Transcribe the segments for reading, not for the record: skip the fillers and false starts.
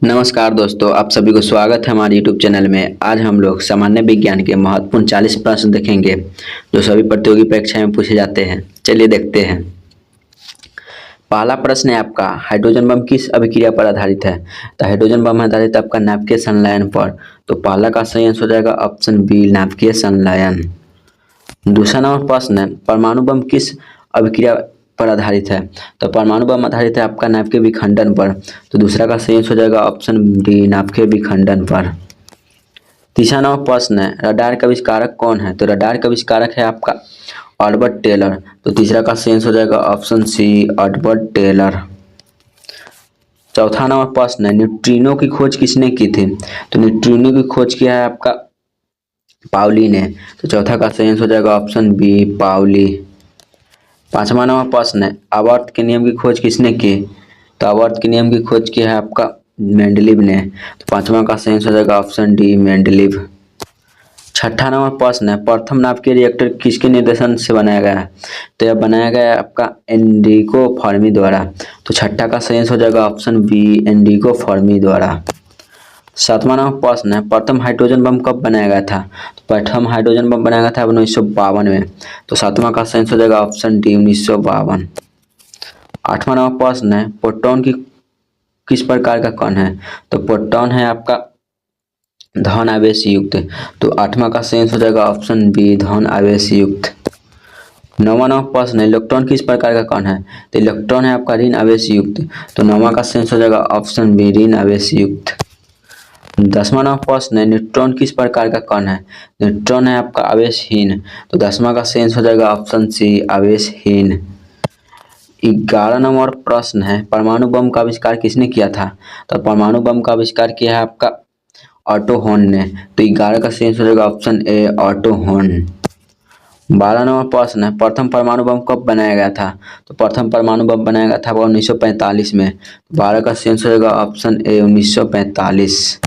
नमस्कार दोस्तों, आप सभी को स्वागत है हमारे YouTube चैनल में। आज हम लोग सामान्य विज्ञान के महत्वपूर्ण 40 प्रश्न देखेंगे जो सभी प्रतियोगी परीक्षाएं में पूछे जाते हैं। चलिए देखते हैं। पहला प्रश्न है आपका, हाइड्रोजन बम किस अभिक्रिया पर आधारित है? तो हाइड्रोजन बम आधारित है आपका नाभिकीय संलयन पर। तो पहला का सही आंसर हो जाएगा ऑप्शन बी, नाभिकीय संलयन। दूसरा नंबर प्रश्न है, परमाणु बम किस अभिक्रिया पर आधारित है? तो परमाणु बम आधारित है आपका नाभिकीय विखंडन पर। तो दूसरा का सही आंसर हो जाएगा ऑप्शन डी, नाभिकीय विखंडन पर। तीसरा नंबर प्रश्न है, रडार का आविष्कारक कौन है? तो रडार का आविष्कारक है आपका अल्बर्ट टेलर। तो तीसरा का सही आंसर हो जाएगा ऑप्शन सी, अल्बर्ट टेलर। चौथा नंबर प्रश्न है, न्यूट्रिनो की खोज किसने की थी? तो न्यूट्रिनो की खोज किया है आपका पाउली ने। तो चौथा का सही आंसर हो जाएगा ऑप्शन बी, पाउली। पांचवा नंबर प्रश्न है, आवर्त के नियम की खोज किसने की? तो आवर्त के नियम की खोज की है आपका मेंडलीव ने। तो पांचवा का सही आंसर हो जाएगा ऑप्शन डी, मेंडलीव। छठा नंबर प्रश्न है, प्रथम नाभिकीय रिएक्टर किसके निर्देशन से बनाया गया है? तो यह बनाया गया है आपका एनरिको फर्मी द्वारा। तो छठा का सही आंसर हो जाएगा ऑप्शन बी, एनरिको फर्मी द्वारा। सातवां नंबर प्रश्न है, प्रथम हाइड्रोजन बम कब बनाया गया था? तो प्रथम हाइड्रोजन बम बनाया गया था 1952 में। तो सातवां का सही आंसर हो जाएगा ऑप्शन डी, 1952। आठवां नंबर प्रश्न है, प्रोटॉन की किस प्रकार का कण है? तो प्रोटॉन है आपका धन आवेश युक्त। तो आठवां का सही आंसर हो जाएगा ऑप्शन बी, धन आवेश युक्त। नौवां नंबर प्रश्न है, इलेक्ट्रॉन किस प्रकार का कण है? तो इलेक्ट्रॉन है आपका ऋण आवेश युक्त। तो नौवां का सही आंसर हो जाएगा ऑप्शन बी, ऋण आवेश युक्त। 10वां नंबर प्रश्न है, न्यूट्रॉन किस प्रकार का कण है? न्यूट्रॉन है आपका आवेशहीन। तो 10वां का सही आंसर हो जाएगा ऑप्शन सी, आवेशहीन। 11 नंबर प्रश्न है, परमाणु बम का आविष्कार किसने किया था? तो परमाणु बम का आविष्कार किया है आपका ऑटो हॉर्न ने। तो 11 का सही आंसर हो जाएगा option A, auto horn. 12 number प्रश्न है, प्रथम परमाणु बम कब बनाया गया था? तो प्रथम परमाणु बम बनाया गया था 1945 में। 12 का सही आंसर हो जाएगा ऑप्शन ए, 1945।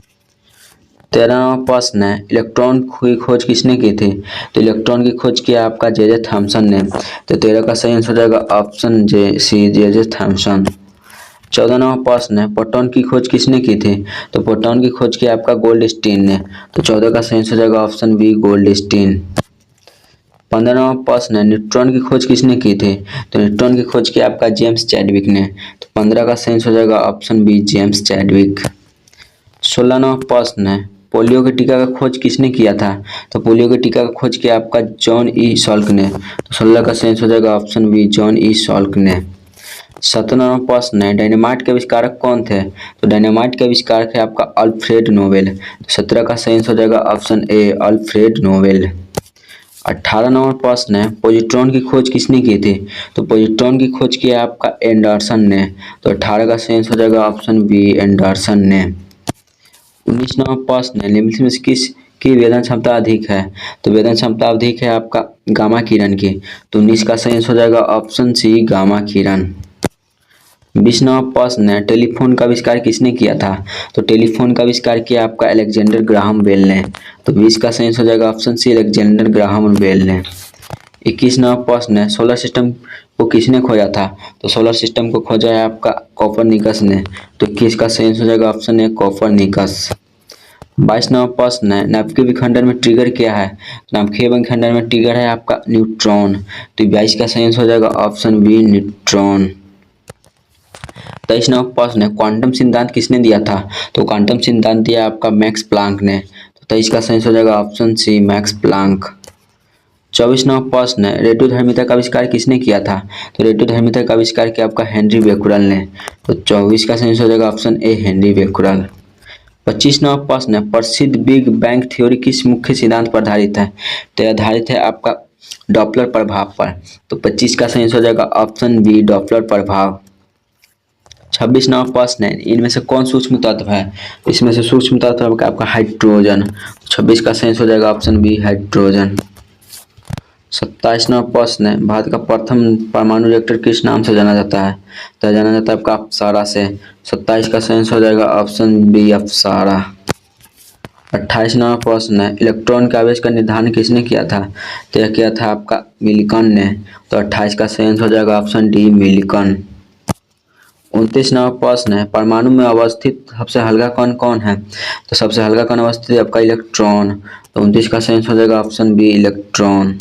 13 नंबर प्रश्न है, इलेक्ट्रॉन की खोज किसने की थी? तो इलेक्ट्रॉन की खोज किया आपका जे थॉमसन ने। तो 13 का सही आंसर हो जाएगा ऑप्शन जे, सी, जे थॉमसन। 14 नंबर प्रश्न है, प्रोटॉन की खोज किसने की थी? तो प्रोटॉन की खोज किया आपका गोल्डस्टीन ने। तो 14 का सही आंसर हो जाएगा ऑप्शन बी, गोल्डस्टीन। 15 नंबर प्रश्न है, न्यूट्रॉन की खोज किसने की थी? तो न्यूट्रॉन की खोज किया आपका जेम्स चैडविक ने। तो 15 का सही आंसर हो जाएगा option B, James Chadwick. 16 number प्रश्न है, पोलियो के टीका का खोज किसने किया था? तो पोलियो के टीका का खोज किया आपका जॉन ई सॉल्क ने। तो 16 का सही आंसर हो जाएगा option B, John E Salk ने। 17 नंबर प्रश्न है, डायनामाइट के आविष्कारक कौन थे? तो डायनामाइट के आविष्कारक है आपका अल्फ्रेड नोबेल। तो 17 का सही आंसर हो जाएगा option A, Alfred Nobel. 18 number प्रश्न है, पॉजिट्रॉन की खोज किसने की थी? तो पॉजिट्रॉन की खोज किया है आपका एंडरसन ने। तो 18 का सही आंसर हो जाएगा ऑप्शन बी, एंडरसन ने। 19 नंबर प्रश्न है, निम्नलिखित में से किस की वेदन क्षमता अधिक है? तो वेदन क्षमता अधिक है आपका गामा किरण की। तो 19 का सही आंसर हो जाएगा ऑप्शन सी, गामा किरण। 20 नंबर प्रश्न है, टेलीफोन का आविष्कार किसने किया था? तो टेलीफोन का आविष्कार किया आपका अलेक्जेंडर ग्राहम बेल ने। तो 20 का सही आंसर हो जाएगा option C, Alexander Graham Bell ने। 21 नंबर प्रश्न है, सोलर सिस्टम को किसने खोजा था? तो सोलर सिस्टम को खोजा है आपका कोपरनिकस ने। तो 21 का सही आंसर हो जाएगा ऑप्शन ए, कोपरनिकस। 22 नंबर प्रश्न है, नाभिकीय विखंडन में ट्रिगर क्या है? नाभिकीय विखंडन में ट्रिगर है आपका न्यूट्रॉन। तो 22 का सही आंसर हो जाएगा ऑप्शन बी, न्यूट्रॉन। 23 नंबर प्रश्न है, क्वांटम सिद्धांत किसने दिया था? तो क्वांटम सिद्धांत दिया आपका मैक्स प्लांक ने। तो 23 का सही हो जाएगा option C, Max Planck. 24 number प्रश्न है, रेडियोधर्मिता का आविष्कार किसने किया था? तो रेडियोधर्मिता का आविष्कार किया आपका हेनरी बेकुरल ने। तो 24 का सही हो जाएगा option A, Henry Becquerel. 25 number प्रश्न है, प्रसिद्ध बिग बैंग थ्योरी किस मुख्य सिद्धांत पर आधारित है? तो आधारित है आपका डॉपलर प्रभाव पर। तो 25 का सही हो जाएगा ऑप्शन बी, डॉपलर प्रभाव। 26 नंबर प्रश्न है, इनमें से कौन सूक्ष्म तत्व है? इसमें से सूक्ष्म तत्व है आपका हाइड्रोजन। 26 का सही हो जाएगा ऑप्शन बी, हाइड्रोजन। 27 नंबर प्रश्न है, भारत का प्रथम परमाणु रिएक्टर किस नाम से जाना जाता है? तो जाना जाता है आपका अप्सरा से। 27 का सही हो जाएगा ऑप्शन बी, अप्सरा। 28 नंबर प्रश्न है, इलेक्ट्रॉन के आवेश का निर्धारण किसने किया था? तो यह किया था आपका मिल्कन ने। तो 28 का सही हो जाएगा ऑप्शन डी, मिल्कन। 29 नंबर प्रश्न है, परमाणु में अवस्थित सबसे हल्का कण कौन है? तो सबसे हल्का कण अवस्थित है आपका इलेक्ट्रॉन। तो 29 का सही आंसर हो जाएगा ऑप्शन बी इलेक्ट्रॉन।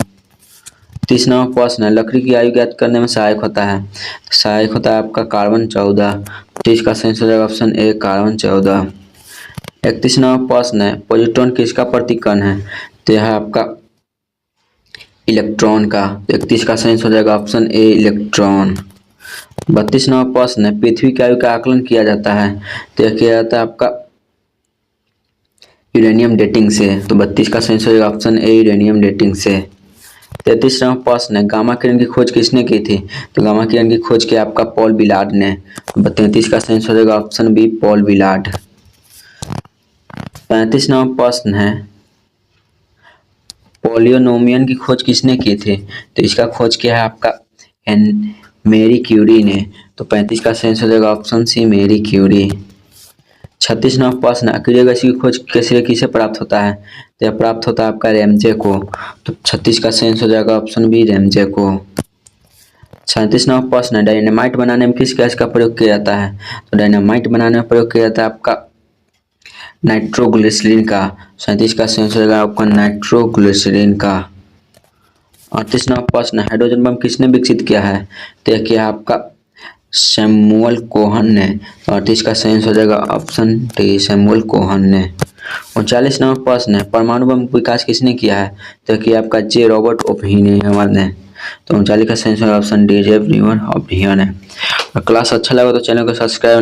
30 नंबर प्रश्न है, लकड़ी की आयु ज्ञात करने में सहायक होता है? तो सहायक होता है आपका कार्बन 14। 30 का सही आंसर हो जाएगा ऑप्शन ए कार्बन 14। 31 नंबर प्रश्न है, पॉजिट्रॉन किसका प्रतीक कण है? तो यह है आपका इलेक्ट्रॉन का। 31 का सही आंसर हो जाएगा ऑप्शन ए इलेक्ट्रॉन। 32 नंबर प्रश्न है, पृथ्वी की आयु का आकलन किया जाता है? तो यह किया जाता है आपका यूरेनियम डेटिंग से। तो 32 का सही आंसर हो जाएगा ऑप्शन ए यूरेनियम डेटिंग से। 33 नंबर प्रश्न है, गामा किरण की खोज किसने की थी? तो गामा किरण की खोज की आपका पॉल विलार्ड ने। 33 का सही आंसर हो जाएगा option B Paul Villard. 35 number प्रश्न है, पोलियोनोमियन की खोज किसने की थी? तो इसका खोज किया है आपका मेरी क्यूरी ने। तो 35 का सही आंसर हो जाएगा ऑप्शन सी मेरी क्यूरी। 36 नंबर प्रश्न, अक्रिय गैस की खोज किसे प्राप्त होता है? तो यह प्राप्त होता है आपका रेमजे को। तो 36 का सही आंसर हो जाएगा ऑप्शन बी रेमजे को। 37 नंबर प्रश्न है, डायनामाइट बनाने में किस गैस का प्रयोग किया जाता है? तो डायनामाइट बनाने में प्रयोग किया जाता है आपका नाइट्रोग्लिसरीन का। 37 का सही आंसर हो जाएगा आपका नाइट्रोग्लिसरीन का। 38 नंबर प्रश्न, हाइड्रोजन बम किसने विकसित किया है? तो यह किया आपका सैमुअल कोहन ने। 38 का सही आंसर हो जाएगा ऑप्शन डी सैमुअल कोहन ने। 39 नंबर प्रश्न है, परमाणु बम विकास किसने किया है? तो किया आपका जे रॉबर्ट ओपेनहाइमर ने। तो 39 का सही answer option D J Robert Oppenheimer है। क्लास अच्छा लगा तो चैनल को सब्सक्राइब